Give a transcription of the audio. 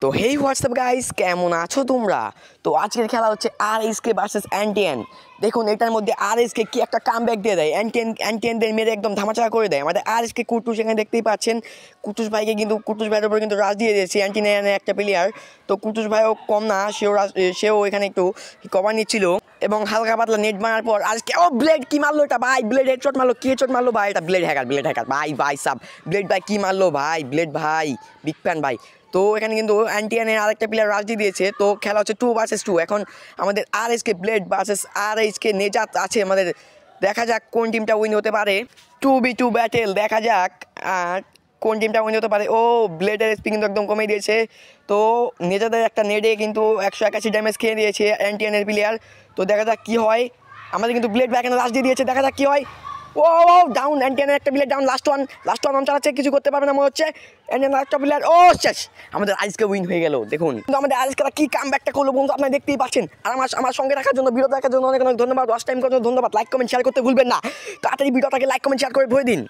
তো হেই WhatsApp guys, কেমন আছো তোমরা? তো আজকের খেলা হচ্ছে আরএসকে ভার্সেস এনটিএন। দেখুন এটার মধ্যে আরএসকে কি একটা কামব্যাক দিয়ে দেয়, এনটিএনদের মেরে একদম ধামাচাপা করে দেয়। আমাদের আরএসকে কুটুস এখানে দেখতেই পাচ্ছেন, কুটুস ভাইকে কিন্তু কুটুস ভাইয়ের উপর কিন্তু রাজ দিয়ে দিয়েছে এনটিএনের একটা প্লেয়ার। তো কুটুস ভাইও কম না, সেও এখানে একটু কভার নিচ্ছিল এবং হালকা পাতলা নেট মারার পর আজকে ব্লেড কি মারলো এটা ভাই, ব্লেড হেডশট মারলো, কি হেডশট মারলো ভাই, এটা ব্লেড হ্যাকার ভাই সাব ব্লেড ভাই কি মারলো ভাই, ব্লেড ভাই বিগ ফ্যান ভাই। তো এখানে কিন্তু এনটিএনের আরেকটা প্লেয়ার রাজ দিয়ে দিয়েছে। তো খেলা হচ্ছে 2 vs 2। এখন আমাদের আরএসকে ব্লেড ভার্সেস আরএসকে নেজাত আছে আমাদের। দেখা যাক কোন টিমটা উইন হতে পারে। 2v2 ব্যাটেল, দেখা যাক কোন টিমটা উইন হতে পারে। ব্লেডের স্পিড কিন্তু একদম কমে দিয়েছে। তো নেজাদের একটা নেডে কিন্তু 181 ড্যামেজ খেয়ে দিয়েছে এনটিএনের প্লেয়ার। তো দেখা যাক কী হয়। আমাদের কিন্তু ব্লেড ব্যাক লাস্ট দিয়ে দিয়েছে, দেখা যাক কী হয়। ডাউন এনটিএনের একটা player down, last one on চালাচ্ছে, কিছু করতে পারবে না মনে হচ্ছে। এনটিএনের একটা প্লেয়ার শেষ, আমাদের আজকে উইন হয়ে গেল। দেখুন কিন্তু আমাদের আজকে কি কামব্যাকটা করলো বন্ধু, আপনারা দেখতেই পাচ্ছেন। আর আমার সঙ্গে রাখার জন্য, ভিডিও দেখার জন্য অনেক অনেক ধন্যবাদ। ওয়াচ টাইম করার জন্য ধন্যবাদ। লাইক কমেন্ট শেয়ার করতে ভুলবেন না। তাড়াতাড়ি ভিডিওটাকে লাইক কমেন্ট শেয়ার করে ভরে দিন।